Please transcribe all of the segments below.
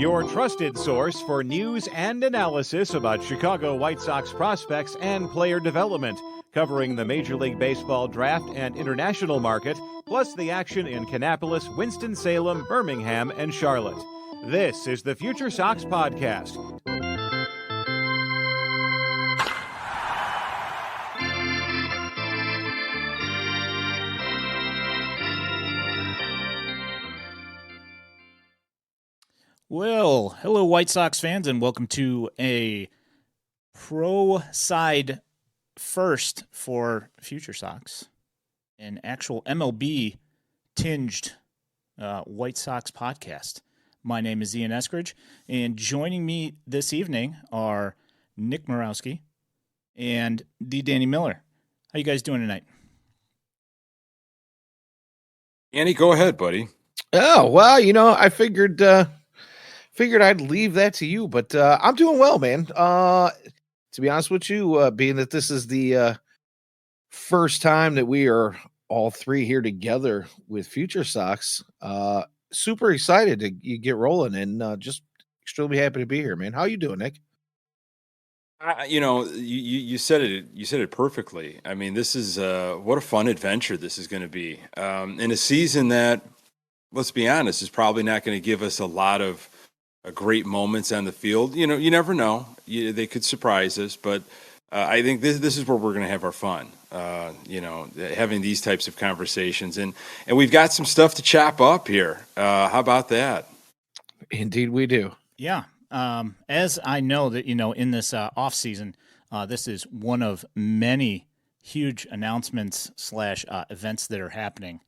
your trusted source for news and analysis about Chicago White Sox prospects and player development, covering the Major League Baseball draft and international market, plus the action in Kannapolis, Winston-Salem, Birmingham, and Charlotte. This is the FutureSox Podcast. Well, hello, White Sox fans, and welcome to a pro side first for FutureSox, an actual MLB-tinged White Sox podcast. My name is Ian Eskridge, and joining me this evening are Nick Murawski and Danny Miller. How you guys doing tonight? Andy, go ahead, buddy. Oh, well, I figured I'd leave that to you, but I'm doing well, man. To be honest with you, being that this is the first time that we are all three here together with FutureSox, super excited to get rolling and just extremely happy to be here, man. How you doing, Nick? You said it. You said it perfectly. I mean, this is what a fun adventure this is going to be in a season that, let's be honest, is probably not going to give us a lot of great moments on the field. You never know. They could surprise us, but I think this is where we're going to have our fun. Having these types of conversations, and we've got some stuff to chop up here. How about that? Indeed, we do. Yeah. As I know that in this off season, this is one of many huge announcements / events that are happening.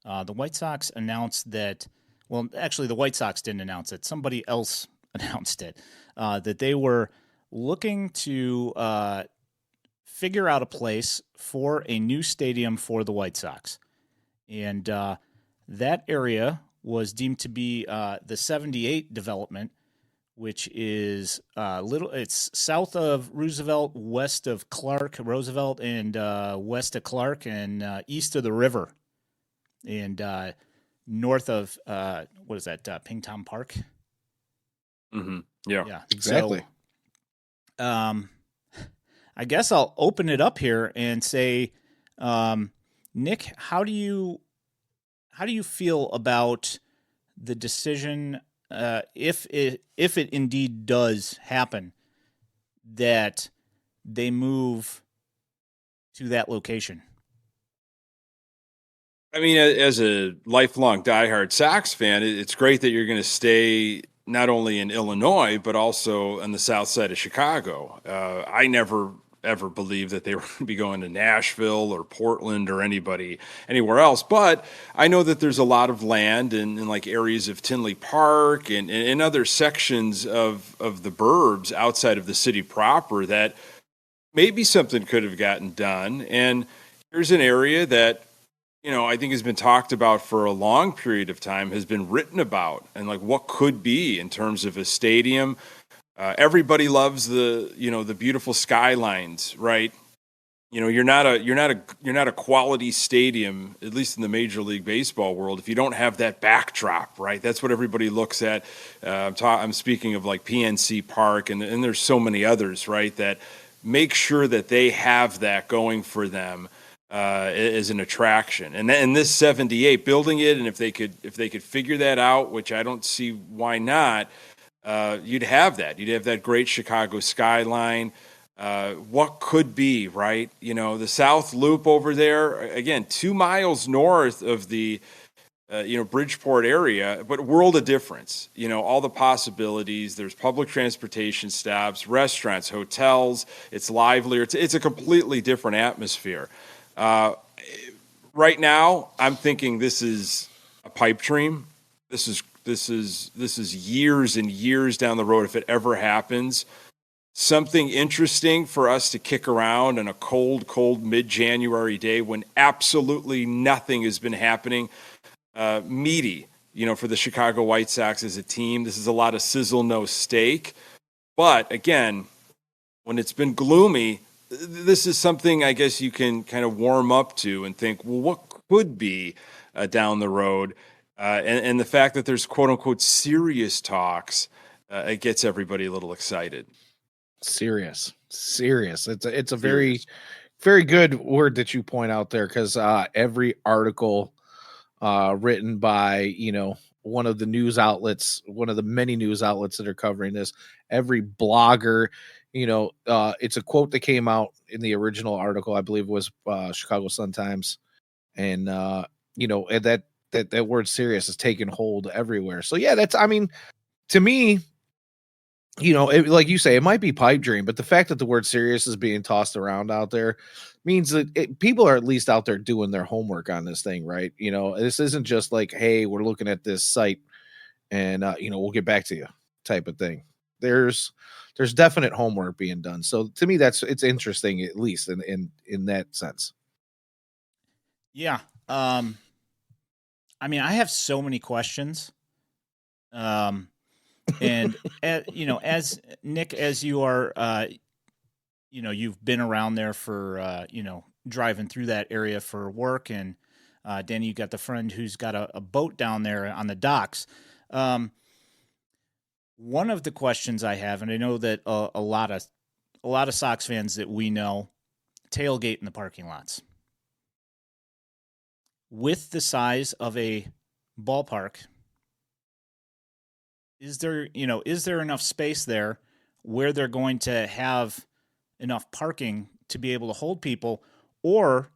The White Sox announced that. Well, actually, the White Sox didn't announce it. Somebody else announced it, that they were looking to figure out a place for a new stadium for the White Sox. And that area was deemed to be the 78 development, which is it's south of Roosevelt, west of Roosevelt, and west of Clark, and east of the river. And north of what is that? Ping Tom Park. Mm-hmm. Yeah, exactly. So, I guess I'll open it up here and say, Nick, how do you feel about the decision, if it indeed does happen, that they move to that location? I mean, as a lifelong diehard Sox fan, it's great that you're going to stay not only in Illinois, but also on the south side of Chicago. I never, ever believed that they were going to be going to Nashville or Portland or anywhere else. But I know that there's a lot of land in like areas of Tinley Park and in other sections of the burbs outside of the city proper that maybe something could have gotten done. And here's an area that, I think has been talked about for a long period of time, has been written about, and like what could be in terms of a stadium. Everybody loves the beautiful skylines, right? You're not a quality stadium, at least in the Major League Baseball world, if you don't have that backdrop, right? That's what everybody looks at. I'm speaking of like PNC Park, and there's so many others, right? That make sure that they have that going for them. As an attraction, and this 78 building it, and if they could figure that out, which I don't see why not, you'd have that great Chicago skyline. What could be, right? The South Loop over there, again, 2 miles north of the Bridgeport area, but world of difference. All the possibilities. There's public transportation stops, restaurants, hotels. It's livelier. It's a completely different atmosphere. Right now, I'm thinking this is a pipe dream. This is years and years down the road if it ever happens. Something interesting for us to kick around on a cold mid-January day when absolutely nothing has been happening. Meaty, for the Chicago White Sox as a team. This is a lot of sizzle, no steak. But again, when it's been gloomy, this is something I guess you can kind of warm up to and think, well, what could be down the road? And the fact that there's quote unquote serious talks, it gets everybody a little excited. Serious. It's a Serious. very good word that you point out there, because every article written by one of the news outlets, one of the many news outlets that are covering this, every blogger, it's a quote that came out in the original article, I believe it was Chicago Sun-Times, and and that word serious is taking hold everywhere. So yeah, to me, like you say, it might be pipe dream, but the fact that the word serious is being tossed around out there means that people are at least out there doing their homework on this thing, right? This isn't just like, hey, we're looking at this site and we'll get back to you type of thing. There's definite homework being done. So to me, it's interesting, at least in that sense. Yeah. I mean, I have so many questions. And as Nick, as you are, you've been around there for, driving through that area for work, and Danny, you got the friend who's got a boat down there on the docks. One of the questions I have, and I know that a lot of Sox fans that we know tailgate in the parking lots. With the size of a ballpark, is there enough space there where they're going to have enough parking to be able to hold people, or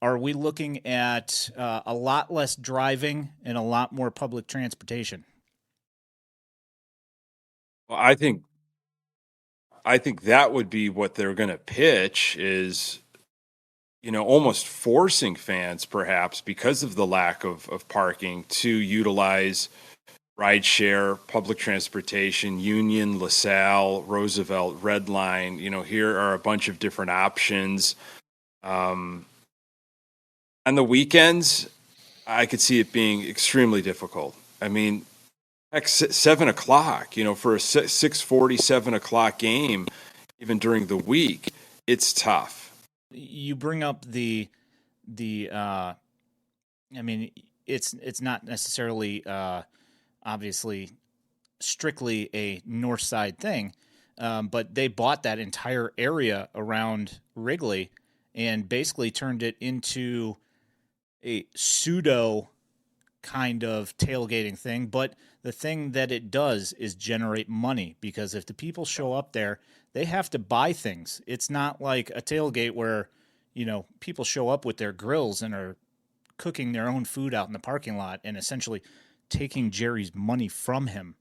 are we looking at a lot less driving and a lot more public transportation? Well, I think that would be what they're going to pitch, is almost forcing fans, perhaps because of the lack of parking, to utilize rideshare, public transportation, Union, LaSalle, Roosevelt, Red Line. Here are a bunch of different options. On the weekends, I could see it being extremely difficult. I mean, heck, 7 o'clock, for a 6:40, 7 o'clock game, even during the week, it's tough. You bring up the I mean, it's not necessarily obviously strictly a north side thing, but they bought that entire area around Wrigley and basically turned it into a pseudo kind of tailgating thing. But the thing that it does is generate money, because if the people show up there, they have to buy things. It's not like a tailgate where, people show up with their grills and are cooking their own food out in the parking lot and essentially taking Jerry's money from him.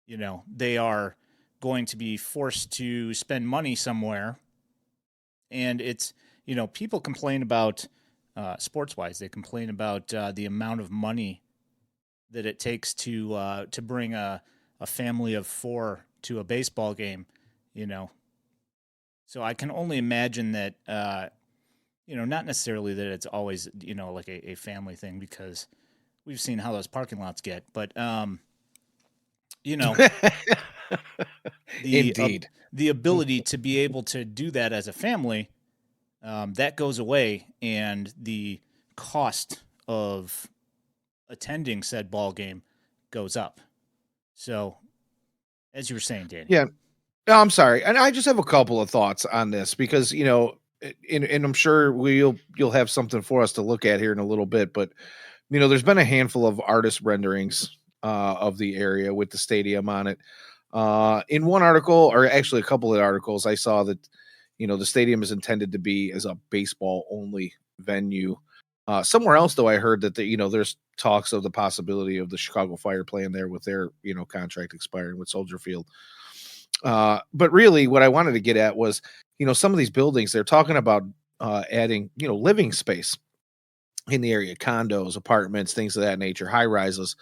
They are going to be forced to spend money somewhere. And it's, people complain about, sports-wise, they complain about the amount of money that it takes to bring a family of 4 to a baseball game, So I can only imagine that, not necessarily that it's always, like a family thing, because we've seen how those parking lots get, but Indeed. The ability to be able to do that as a family, that goes away, and the cost of attending said ball game goes up. So, as you were saying, Danny. Yeah. No, I'm sorry. And I just have a couple of thoughts on this, because, and I'm sure you'll have something for us to look at here in a little bit, but there's been a handful of artist renderings of the area with the stadium on it. In one article, or actually a couple of articles, I saw that, the stadium is intended to be as a baseball only venue. Somewhere else, though, I heard that there's talks of the possibility of the Chicago Fire playing there with their, contract expiring with Soldier Field. But really what I wanted to get at was, some of these buildings, they're talking about adding, living space in the area, condos, apartments, things of that nature, high rises.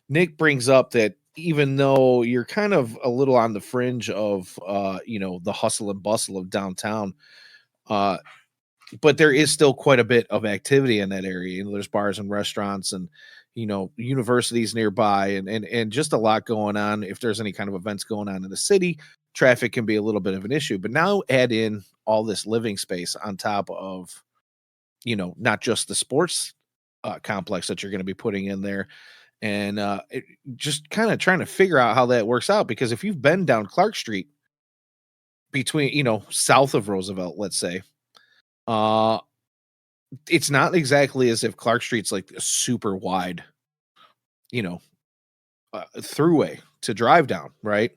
Nick brings up that even though you're kind of a little on the fringe of, the hustle and bustle of downtown, but there is still quite a bit of activity in that area. There's bars and restaurants and, universities nearby, and just a lot going on. If there's any kind of events going on in the city, traffic can be a little bit of an issue. But now add in all this living space on top of, not just the sports complex that you're going to be putting in there. And just kind of trying to figure out how that works out, because if you've been down Clark Street between, south of Roosevelt, let's say, it's not exactly as if Clark Street's like a super wide, throughway to drive down, right?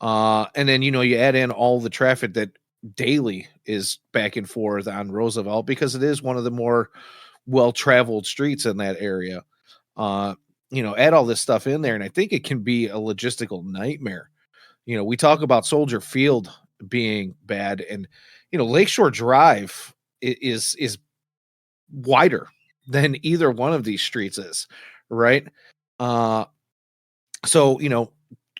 And then, you add in all the traffic that daily is back and forth on Roosevelt, because it is one of the more well-traveled streets in that area. Add all this stuff in there, and I think it can be a logistical nightmare. We talk about Soldier Field being bad, and Lakeshore Drive is wider than either one of these streets is, right? So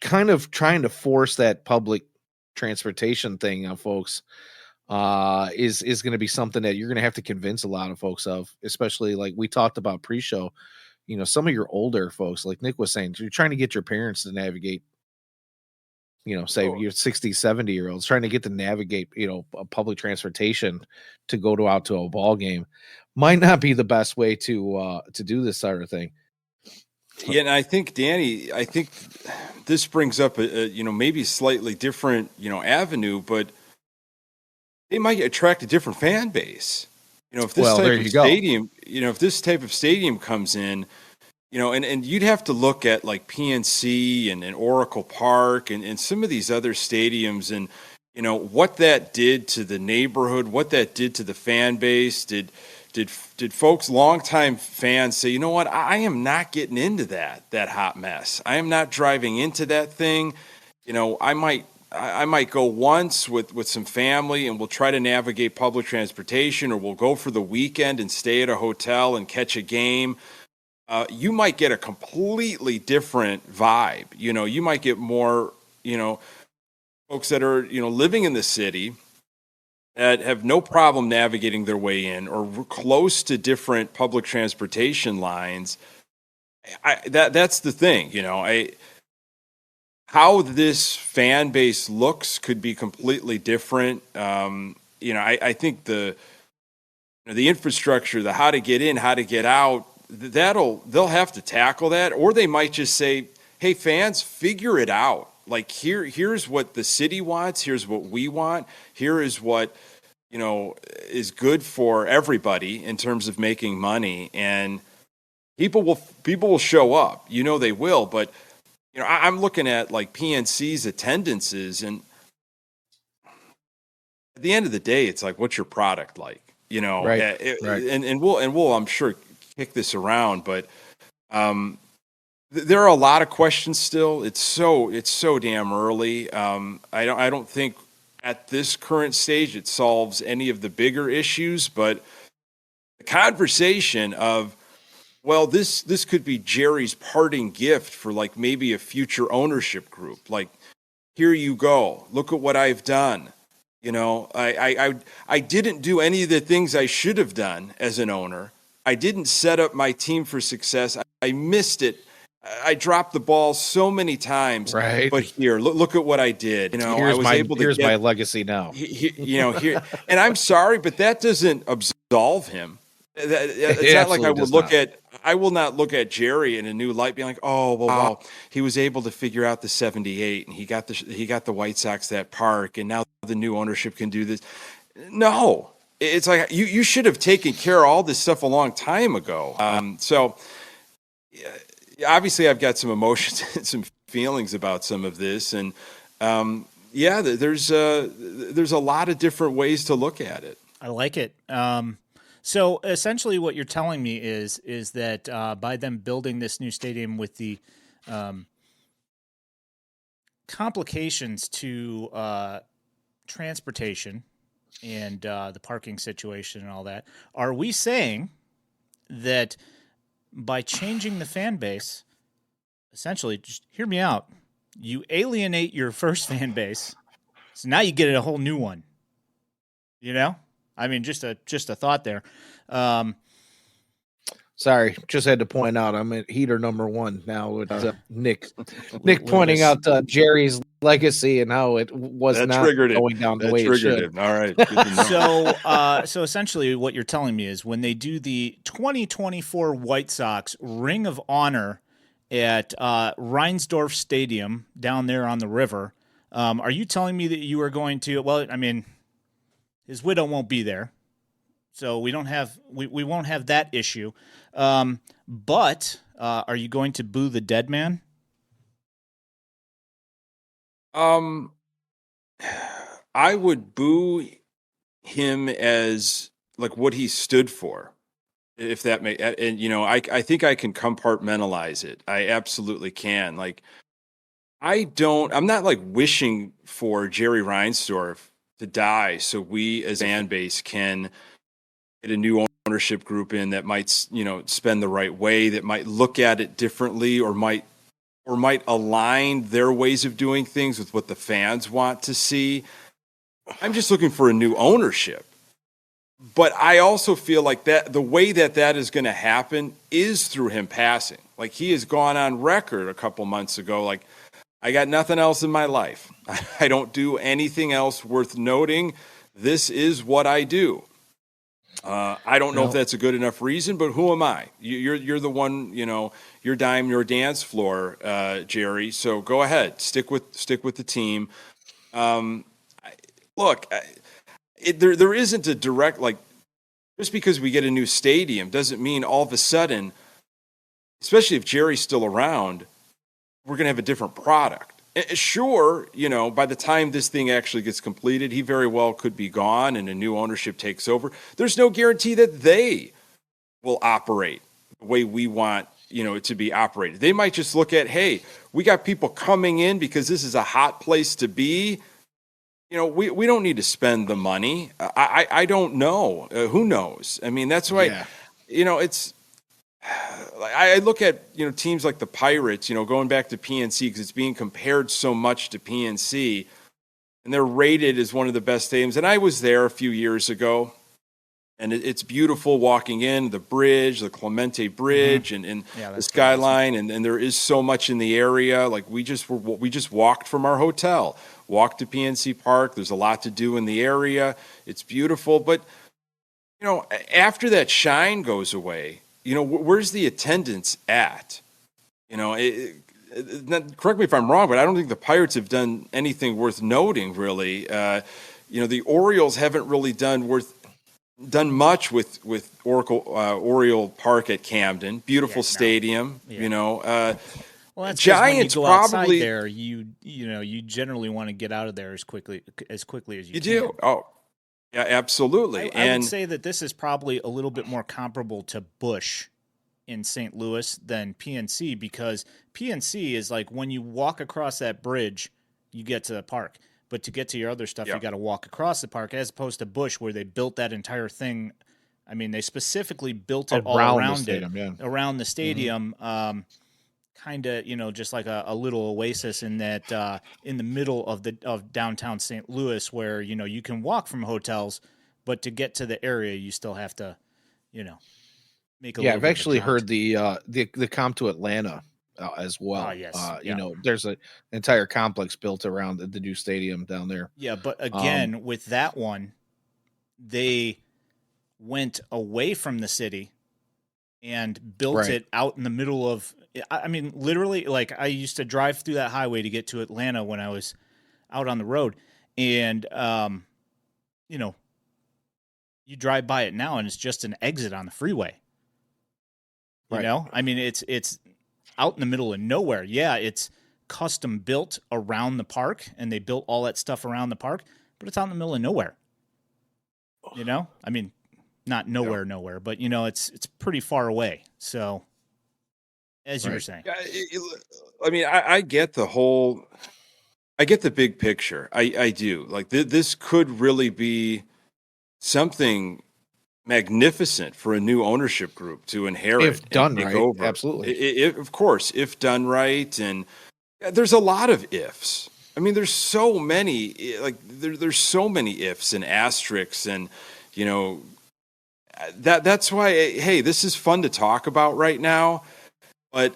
kind of trying to force that public transportation thing on folks is going to be something that you're going to have to convince a lot of folks of, especially like we talked about pre-show. Some of your older folks, like Nick was saying, you're trying to get your parents to navigate, say you're 60, 70-year-olds trying to get to navigate, a public transportation to go out to a ball game might not be the best way to do this sort of thing. Yeah, and I think, Danny, this brings up a maybe slightly different, avenue, but it might attract a different fan base. If this type of stadium, if this type of stadium comes in, and you'd have to look at like PNC and Oracle Park and some of these other stadiums, and what that did to the neighborhood, what that did to the fan base. Did folks, longtime fans, say, you know what, I am not getting into that hot mess. I am not driving into that thing. I might go once with some family, and we'll try to navigate public transportation, or we'll go for the weekend and stay at a hotel and catch a game. You might get a completely different vibe. You might get more, folks that are, living in the city that have no problem navigating their way in, or close to different public transportation lines. That's the thing, how this fan base looks could be completely different. I think the infrastructure, the how to get in, how to get out, they'll have to tackle that, or they might just say, hey, fans, figure it out. Like here's what the city wants. Here's what we want. Here is what, is good for everybody in terms of making money, and people will show up. They will, but I'm looking at like PNC's attendances, and at the end of the day, it's like, what's your product like? Right. Right. And we'll I'm sure kick this around, but there are a lot of questions still. It's so damn early. I don't think at this current stage it solves any of the bigger issues, but the conversation of, well, this could be Jerry's parting gift for like maybe a future ownership group. Like, here you go. Look at what I've done. I didn't do any of the things I should have done as an owner. I didn't set up my team for success. I missed it. I dropped the ball so many times. Right. But here, look at what I did. Here's my legacy now. Here, and I'm sorry, but that doesn't absolve him. It's not like I will not look at Jerry in a new light, being like, oh, well, he was able to figure out the 78, and he got the White Sox that park, and now the new ownership can do this. No, it's like you should have taken care of all this stuff a long time ago. So obviously, I've got some emotions and some feelings about some of this, and there's a lot of different ways to look at it. I like it. So essentially what you're telling me is that by them building this new stadium with the complications to transportation and the parking situation and all that, are we saying that by changing the fan base, essentially, just hear me out, you alienate your first fan base, so now you get a whole new one, I mean, just a thought there. Sorry, just had to point out I'm at heater number 1 now with Nick Little pointing bit. out Jerry's legacy and how it was That not triggered it. going down the That way it triggered should. it. All right. Good to know. So essentially what you're telling me is when they do the 2024 White Sox Ring of Honor at Reinsdorf Stadium down there on the river, are you telling me that you are going to, well, I mean, his widow won't be there, so we won't have that issue. But are you going to boo the dead man? I would boo him as like what he stood for, if that may. And I think I can compartmentalize it. I absolutely can. Like, I'm not like wishing for Jerry Reinsdorf to die so we as a fan base can get a new ownership group in that might, spend the right way, that might look at it differently, or might align their ways of doing things with what the fans want to see. I'm just looking for a new ownership. But I also feel like that the way that is going to happen is through him passing. Like, he has gone on record a couple months ago, like, I got nothing else in my life. I don't do anything else worth noting. This is what I do. I don't know if that's a good enough reason, but who am I? You're the one, your dime, your dance floor, Jerry. So go ahead, stick with the team. There isn't a direct, like, just because we get a new stadium doesn't mean all of a sudden, especially if Jerry's still around, we're going to have a different product. Sure, by the time this thing actually gets completed, he very well could be gone and a new ownership takes over. There's no guarantee that they will operate the way we want, it to be operated. They might just look at, hey, we got people coming in because this is a hot place to be. We don't need to spend the money. I don't know. Who knows? I mean, that's why, it's, I look at, teams like the Pirates, going back to PNC because it's being compared so much to PNC, and they're rated as one of the best stadiums. And I was there a few years ago, and it's beautiful walking in, the bridge, the Clemente Bridge, and the skyline, and there is so much in the area. Like, we just walked from our hotel, walked to PNC Park. There's a lot to do in the area. It's beautiful, but after that shine goes away, where's the attendance at? Correct me if I'm wrong, but I don't think the Pirates have done anything worth noting, really. The Orioles haven't really done much with Oriole Park at Camden. Beautiful stadium, Well, that's Giants when you go probably outside there. You generally want to get out of there as quickly as you can. do. Oh, yeah, absolutely. I would say that this is probably a little bit more comparable to Busch in St. Louis than PNC, because PNC is like when you walk across that bridge, you get to the park. But to get to your other stuff, you got to walk across the park, as opposed to Busch, where they built that entire thing. I mean, they specifically built it all around around the stadium. Kind of, just like a little oasis in that in the middle of downtown St. Louis, where you can walk from hotels, but to get to the area, you still have to, make a. Yeah, I've actually heard the comp to Atlanta as well. Yes, there's an entire complex built around the new stadium down there. Yeah, but again, with that one, they went away from the city and built it out in the middle of. I mean, literally, like, I used to drive through that highway to get to Atlanta when I was out on the road, and you drive by it now, and it's just an exit on the freeway. I mean, it's out in the middle of nowhere. Yeah, it's custom built around the park, and they built all that stuff around the park, but it's out in the middle of nowhere. I mean, not nowhere, but it's pretty far away. So, as you were saying, I mean, I get the big picture. I do. Like, this could really be something magnificent for a new ownership group to inherit if done take right. over. Absolutely, of course, if done right. And there's a lot of ifs. I mean, there's so many, like, there's so many ifs and asterisks, and that's why, hey, this is fun to talk about right now. But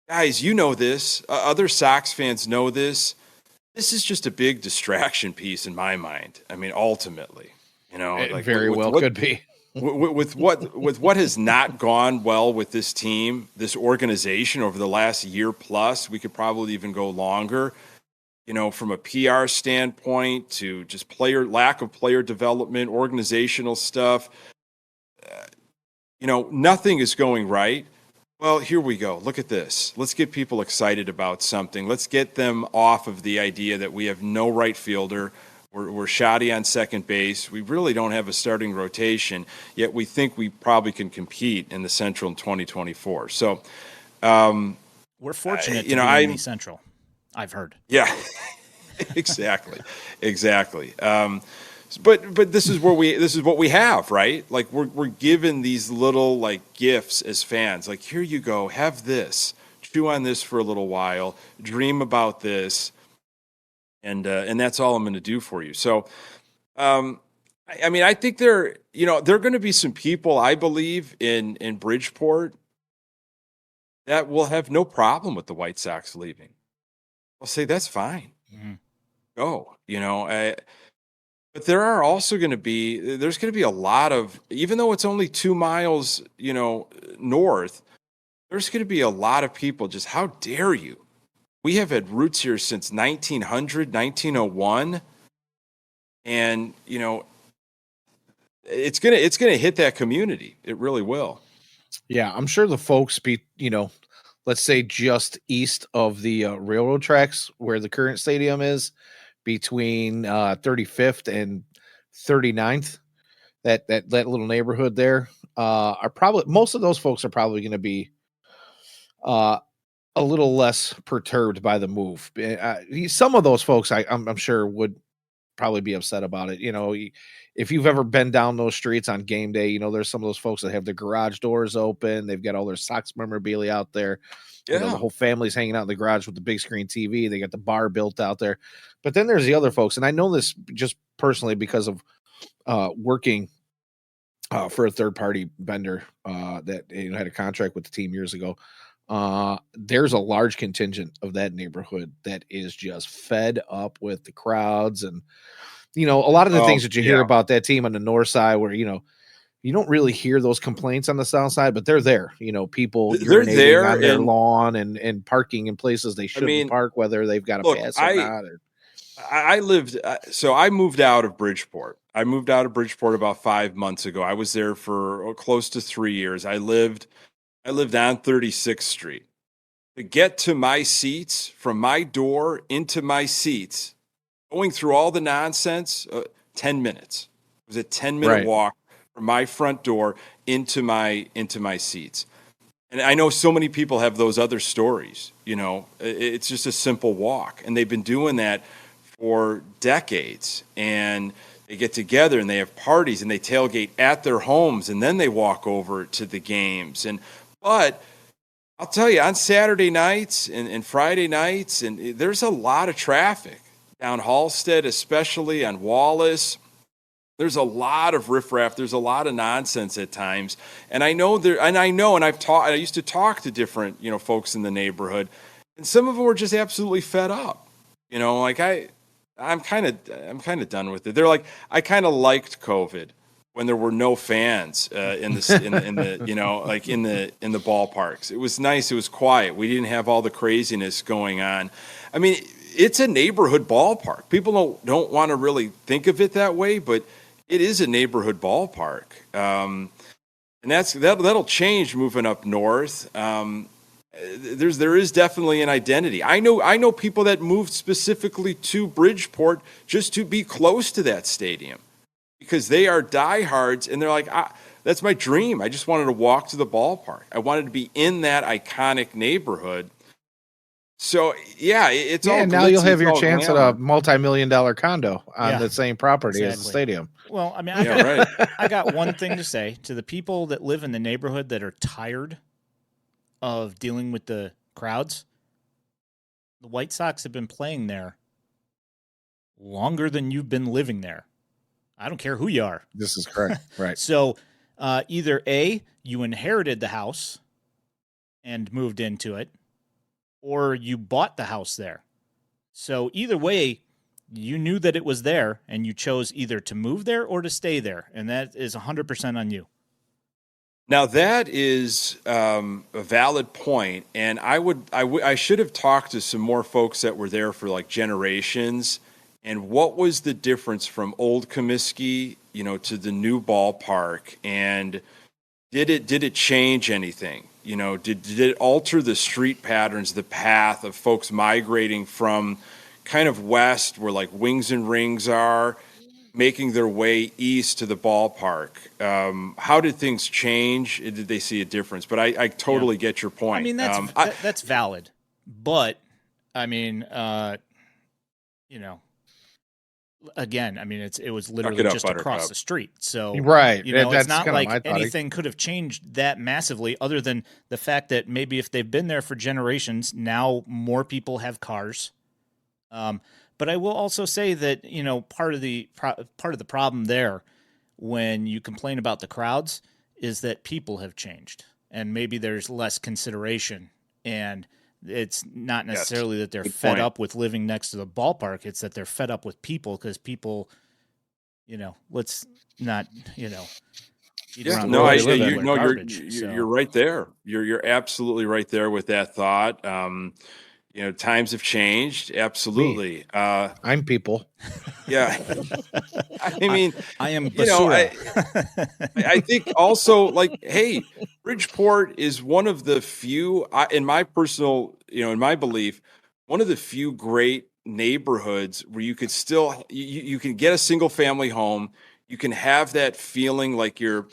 guys, you know this. Other Sox fans know this. This is just a big distraction piece in my mind. I mean, ultimately, It like very well could be. with what has not gone well with this team, this organization over the last year plus. We could probably even go longer. From a PR standpoint to just lack of player development, organizational stuff. Nothing is going right. Well, here we go. Look at this. Let's get people excited about something. Let's get them off of the idea that we have no right fielder. We're shoddy on second base. We really don't have a starting rotation, yet we think we probably can compete in the Central in 2024. So we're fortunate to be in the Central, I've heard. Yeah, exactly. But this is what we have, right? Like we're given these little like gifts as fans. Like, here you go, have this, chew on this for a little while, dream about this, and that's all I'm going to do for you. So, I think there are going to be some people, I believe, in Bridgeport that will have no problem with the White Sox leaving. I'll say that's fine. Mm-hmm. Go, but there are also there's going to be a lot of, even though it's only 2 miles, north, there's going to be a lot of people just, how dare you? We have had roots here since 1900, 1901. And, it's going to hit that community. It really will. Yeah. I'm sure the folks let's say just east of the railroad tracks where the current stadium is, between 35th and 39th, that little neighborhood there, are probably, most of those folks are probably going to be a little less perturbed by the move. Some of those folks I'm sure would probably be upset about it. If you've ever been down those streets on game day, there's some of those folks that have their garage doors open. They've got all their Sox memorabilia out there. Yeah. The whole family's hanging out in the garage with the big screen TV. They got the bar built out there. But then there's the other folks, and I know this just personally because of working for a third-party vendor that had a contract with the team years ago. There's a large contingent of that neighborhood that is just fed up with the crowds and a lot of the things that you hear about that team on the north side where you don't really hear those complaints on the south side, but they're there. People they're there on their lawn and parking in places they shouldn't park, whether they've got a pass or not. I moved out of Bridgeport. I moved out of Bridgeport about 5 months ago. I was there for close to 3 years. I lived on 36th Street. To get to my seats, from my door into my seats, going through all the nonsense, 10 minutes. It was a 10-minute walk from my front door into my seats. And I know so many people have those other stories. It's just a simple walk, and they've been doing that for decades. And they get together and they have parties and they tailgate at their homes, and then they walk over to the games. But I'll tell you, on Saturday nights and Friday nights, and there's a lot of traffic down Halstead, especially on Wallace. There's a lot of riffraff. There's a lot of nonsense at times. And I used to talk to different, folks in the neighborhood, and some of them were just absolutely fed up. I'm kind of done with it. They're like, I kind of liked COVID when there were no fans in the ballparks. It was nice. It was quiet. We didn't have all the craziness going on. I mean, it's a neighborhood ballpark. People don't want to really think of it that way, but it is a neighborhood ballpark. And that'll change moving up north. There is definitely an identity. I know people that moved specifically to Bridgeport just to be close to that stadium because they are diehards, and they're like, that's my dream. I just wanted to walk to the ballpark. I wanted to be in that iconic neighborhood. So it's all. And now you'll have your chance at a multi-million-dollar condo on the same property as the stadium. Well, I mean, I got one thing to say to the people that live in the neighborhood that are tired of dealing with the crowds. The White Sox have been playing there longer than you've been living there. I don't care who you are. This is correct. Right. So Either A, you inherited the house and moved into it, or you bought the house there. So either way, you knew that it was there, and you chose either to move there or to stay there, and that is 100% on you. Now that is a valid point, and I should have talked to some more folks that were there for like generations. And what was the difference from old Comiskey, to the new ballpark? And did it change anything? Did it alter the street patterns, the path of folks migrating from kind of west, where like Wings and Rings are, making their way east to the ballpark? How did things change? Did they see a difference? But I totally get your point. I mean, that's valid. But, I mean, again, I mean, it was literally just across the street. So, right. It's not like anything could have changed that massively, other than the fact that maybe if they've been there for generations, now more people have cars. But I will also say that, part of the problem there, when you complain about the crowds, is that people have changed, and maybe there's less consideration. And it's not necessarily that they're fed up with living next to the ballpark. It's that they're fed up with people, because people, let's not, you're right there. You're absolutely right there with that thought. Times have changed. Absolutely. I'm people. Yeah. I mean, I am Basura. I think also, like, hey, Bridgeport is one of the few, in my personal, in my belief, one of the few great neighborhoods where you could still, you can get a single family home. You can have that feeling like you're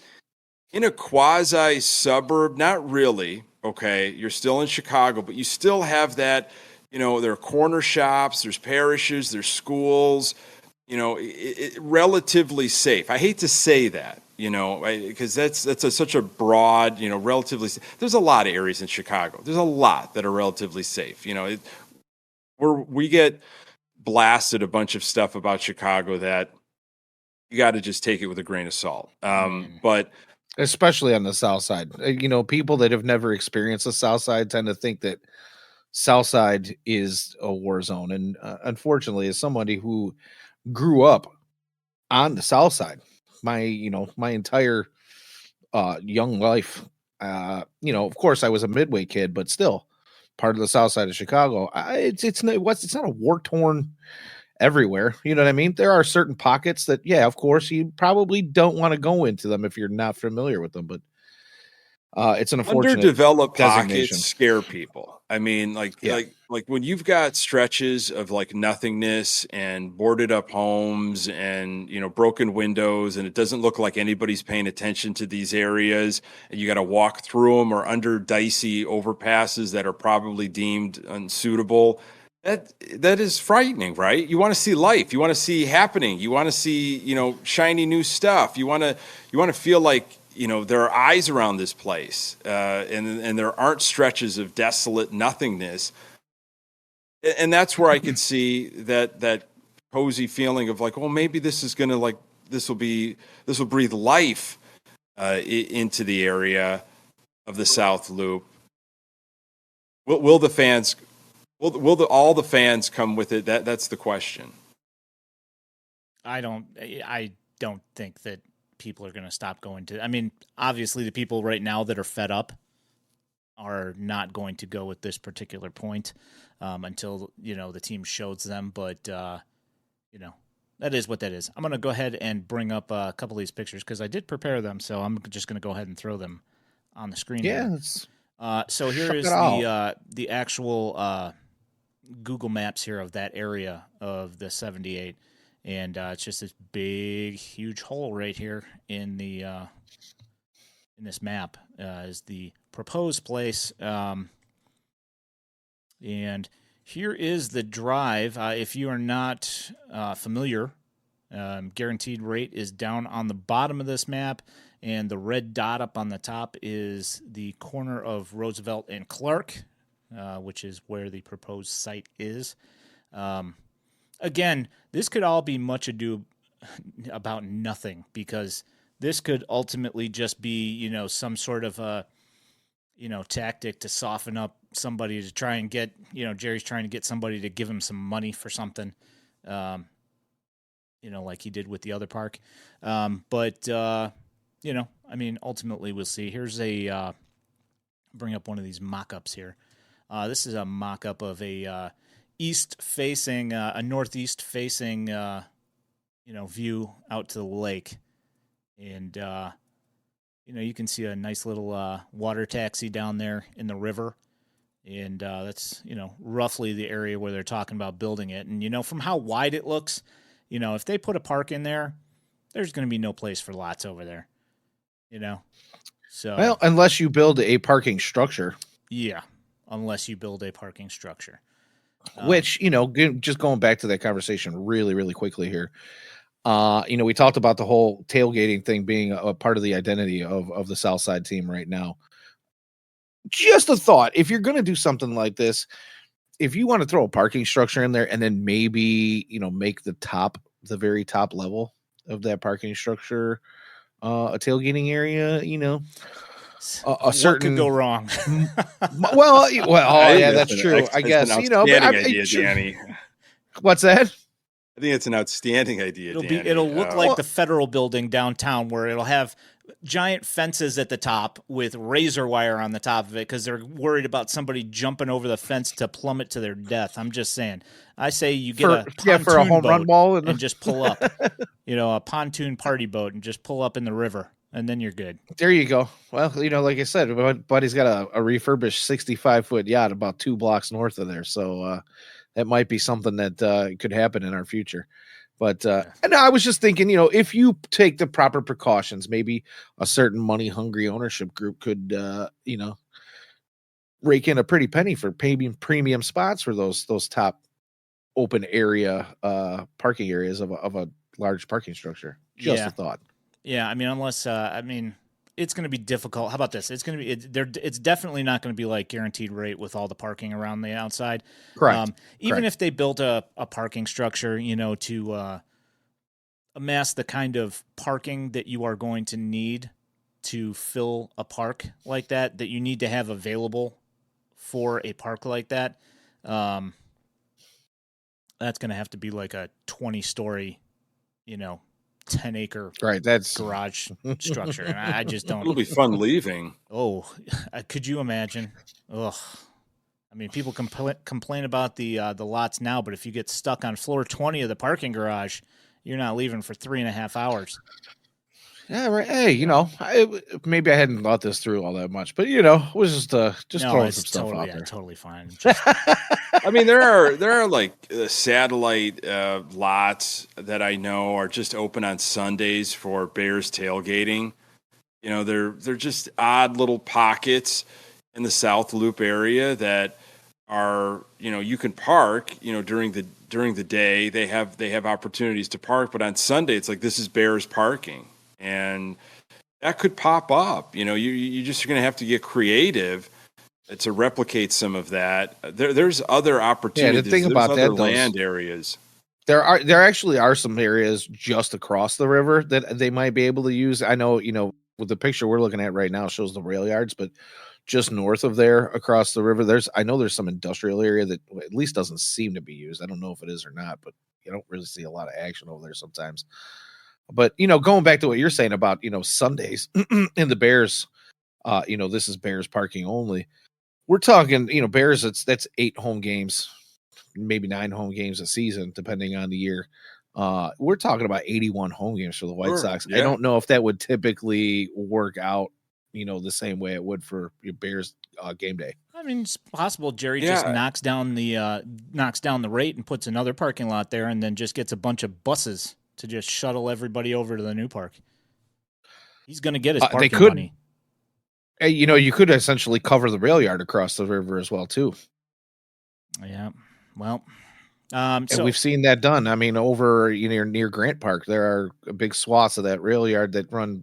in a quasi suburb, not really. Okay, you're still in Chicago, but you still have that, there are corner shops, there's parishes, there's schools, relatively safe. I hate to say that, because that's such a broad, relatively safe. There's a lot of areas in Chicago. There's a lot that are relatively safe. We get blasted a bunch of stuff about Chicago that you got to just take it with a grain of salt. But especially on the South Side, people that have never experienced the South Side tend to think that South Side is a war zone. And unfortunately, as somebody who grew up on the South Side, my entire young life, of course I was a Midway kid, but still part of the South Side of Chicago. It's not a war torn everywhere. You know what I mean? There are certain pockets that, yeah, of course, you probably don't want to go into them if you're not familiar with them, but it's an unfortunate underdeveloped pockets scare people. I mean, like when you've got stretches of like nothingness and boarded up homes and, broken windows, and it doesn't look like anybody's paying attention to these areas, and you got to walk through them or under dicey overpasses that are probably deemed unsuitable. That is frightening, right? You want to see life. You want to see happening. You want to see, shiny new stuff. You want to feel like, there are eyes around this place, and there aren't stretches of desolate nothingness. And that's where I could see that cozy feeling of like, well, maybe this is going to this will breathe life into the area of the South Loop. Will the fans? Will all the fans come with it? That's the question. I don't think that people are going to stop going to. I mean, obviously, the people right now that are fed up are not going to go at this particular point until the team shows them. But that is what that is. I'm going to go ahead and bring up a couple of these pictures because I did prepare them, so I'm just going to go ahead and throw them on the screen. Yeah. So here is the actual Google Maps here of that area of the 78. And it's just this big, huge hole right here in the in this map is the proposed place. And here is the drive. If you are not familiar, guaranteed rate is down on the bottom of this map, and the red dot up on the top is the corner of Roosevelt and Clark, which is where the proposed site is. Again, this could all be much ado about nothing because this could ultimately just be, some sort of a, tactic to soften up somebody to try and get, Jerry's trying to get somebody to give him some money for something, like he did with the other park. But ultimately we'll see. Here's bring up one of these mock-ups here. This is a mock-up of a northeast facing, view out to the lake. And, you can see a nice little water taxi down there in the river. And that's, roughly the area where they're talking about building it. And, from how wide it looks, if they put a park in there, there's going to be no place for lots over there, So, well, unless you build a parking structure. Yeah, unless you build a parking structure. Which, just going back to that conversation really, really quickly here. We talked about the whole tailgating thing being a part of the identity of the South Side team right now. Just a thought, if you're going to do something like this, if you want to throw a parking structure in there and then maybe, make the very top level of that parking structure a tailgating area, what certain could go wrong? well, yeah, that's true. I guess, Danny. What's that? I think it's an outstanding idea. It'll look like the federal building downtown, where it'll have giant fences at the top with razor wire on the top of it because they're worried about somebody jumping over the fence to plummet to their death. I'm just saying. I say you get a pontoon for a home boat run ball and just pull up. A pontoon party boat and just pull up in the river, and then you're good. There you go. Well, like I said, my buddy's got a refurbished 65-foot yacht about 2 blocks north of there, so that might be something that could happen in our future. But and I was just thinking, if you take the proper precautions, maybe a certain money-hungry ownership group could, rake in a pretty penny for premium spots for those top open area parking areas of a large parking structure. Just a thought. Yeah, unless it's going to be difficult. How about this? It's going to be it's definitely not going to be like guaranteed rate with all the parking around the outside. Correct. Even if they built a parking structure, to amass the kind of parking that you are going to need to fill a park like that you need to have available for a park like that, that's going to have to be like a 20-story, 10-acre that's garage structure. And I just don't. It'll be fun leaving. Oh, could you imagine? Ugh. People complain about the lots now, but if you get stuck on floor 20 of the parking garage, you're not leaving for 3.5 hours. Yeah, right. Hey, maybe I hadn't thought this through all that much, but it was just throwing some stuff out there. Totally fine. There are like satellite lots that I know are just open on Sundays for Bears tailgating. They're just odd little pockets in the South Loop area that are, you can park, during the day. They have opportunities to park, but on Sunday it's like, this is Bears parking. And that could pop up. You just going to have to get creative to replicate some of that. There's other opportunities. Yeah, the thing about other that, land areas. There actually are some areas just across the river that they might be able to use. I know, with the picture we're looking at right now shows the rail yards, but just north of there across the river, there's some industrial area that at least doesn't seem to be used. I don't know if it is or not, but you don't really see a lot of action over there sometimes. But, going back to what you're saying about, Sundays in the Bears, this is Bears parking only. We're talking, Bears, that's 8 home games, maybe 9 home games a season, depending on the year. We're talking about 81 home games for the White Sox. Yeah. I don't know if that would typically work out, the same way it would for your Bears game day. It's possible Jerry just knocks down the rate and puts another parking lot there and then just gets a bunch of buses to just shuttle everybody over to the new park. He's going to get his parking money. You could essentially cover the rail yard across the river as well, too. Yeah. Well, and we've seen that done. Over near Grant Park, there are big swaths of that rail yard that run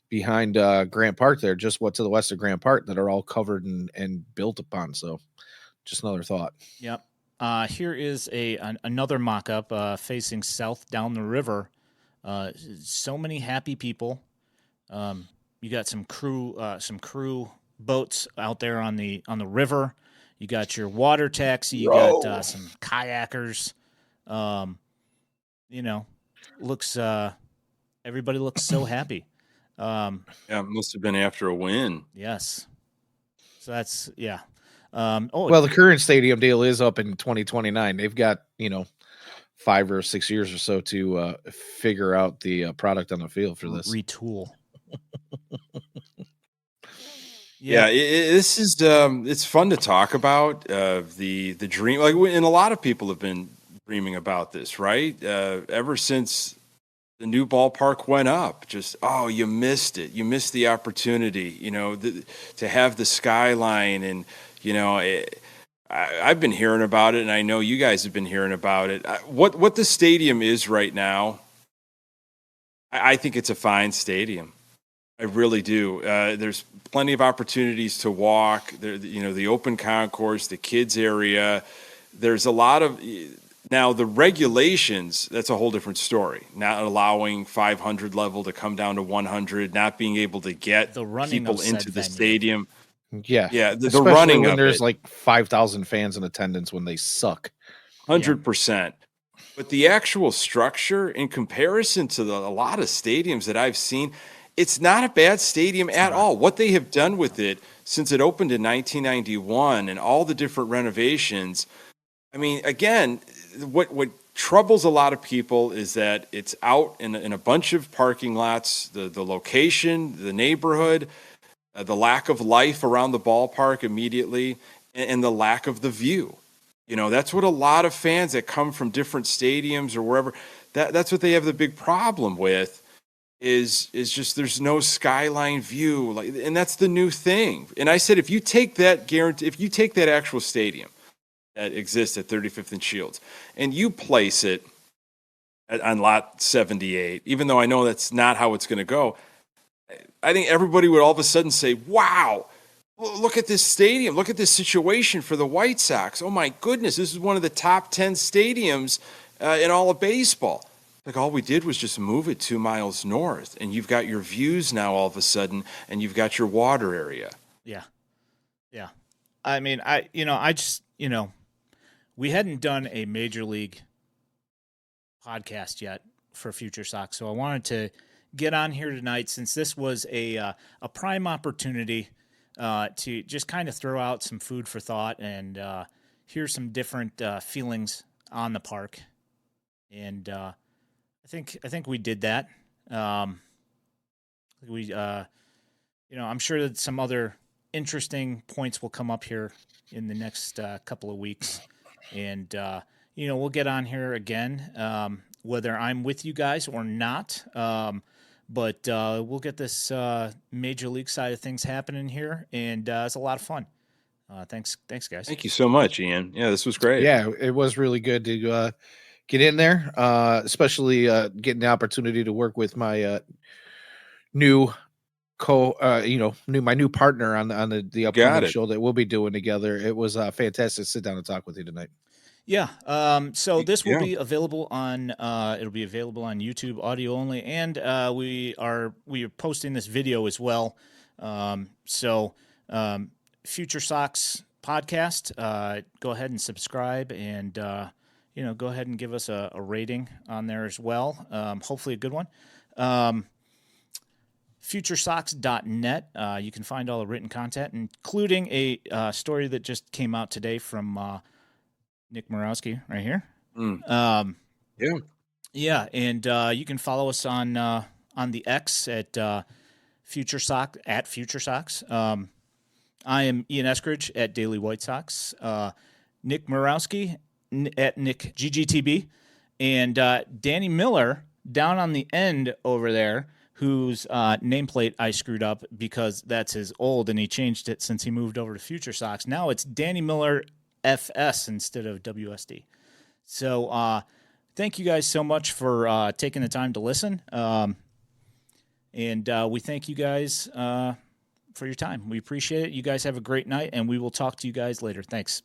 behind Grant Park there, just to the west of Grant Park, that are all covered and built upon. So just another thought. Yep. Here is another mock-up facing south down the river. So many happy people. You got some crew boats out there on the river. You got your water taxi. You got some kayakers. Looks everybody looks so happy. Yeah, it must have been after a win. Yes. So that's well, the current stadium deal is up in 2029. They've got 5 or 6 years or so to figure out the product on the field for this. Retool. Yeah, this is it's fun to talk about the dream. And a lot of people have been dreaming about this, right? Ever since the new ballpark went up, you missed it. You missed the opportunity, to have the skyline. And, I've been hearing about it, and I know you guys have been hearing about it. What the stadium is right now, I think it's a fine stadium. I really do. There's plenty of opportunities to walk. There, the open concourse, the kids area. There's a lot of now the regulations. That's a whole different story. Not allowing 500 level to come down to 100. Not being able to get people into the stadium. Yeah. The running when of there's it. like 5,000 fans in attendance when they suck. 100%. But the actual structure, in comparison to a lot of stadiums that I've seen, it's not a bad stadium at all. What they have done with it since it opened in 1991 and all the different renovations. I mean, again, what troubles a lot of people is that it's out in a bunch of parking lots, the location, the neighborhood, the lack of life around the ballpark immediately, and the lack of the view. That's what a lot of fans that come from different stadiums or wherever, that's what they have the big problem with. Is just there's no skyline view, and that's the new thing. And I said, if you take that actual stadium that exists at 35th and Shields, and you place it on lot 78, even though I know that's not how it's going to go, I think everybody would all of a sudden say, "Wow, look at this stadium! Look at this situation for the White Sox! Oh my goodness, this is one of the top 10 stadiums in all of baseball." Like, all we did was just move it 2 miles north, and you've got your views now all of a sudden, and you've got your water area. Yeah. I mean, we hadn't done a major league podcast yet for Future Sox, so I wanted to get on here tonight since this was a prime opportunity to just kind of throw out some food for thought and hear some different feelings on the park, and I think we did that. I'm sure that some other interesting points will come up here in the next couple of weeks, and we'll get on here again, whether I'm with you guys or not. But we'll get this major league side of things happening here, and it's a lot of fun. Thanks, guys. Thank you so much, Ian. Yeah, this was great. Yeah, it was really good to get in there, especially getting the opportunity to work with my new my new partner on the upcoming show that we'll be doing together. It was fantastic to sit down and talk with you tonight. Yeah. So this will be available on it'll be available on YouTube, audio only, and we are posting this video as well. FutureSox Podcast. Go ahead and subscribe and go ahead and give us a rating on there as well. Hopefully a good one. FutureSox.net. You can find all the written content, including a story that just came out today from Nick Murawski right here. Yeah, and you can follow us on the X at FutureSox at FutureSox. I am Ian Eskridge at Daily White Sox. Nick Murawski at Nick GGTB, and Danny Miller down on the end over there, whose nameplate I screwed up because that's his old, and he changed it since he moved over to Future Sox. Now it's Danny Miller FS instead of WSD. So thank you guys so much for taking the time to listen, and we thank you guys for your time. We appreciate it. You guys have a great night, and we will talk to you guys later. Thanks.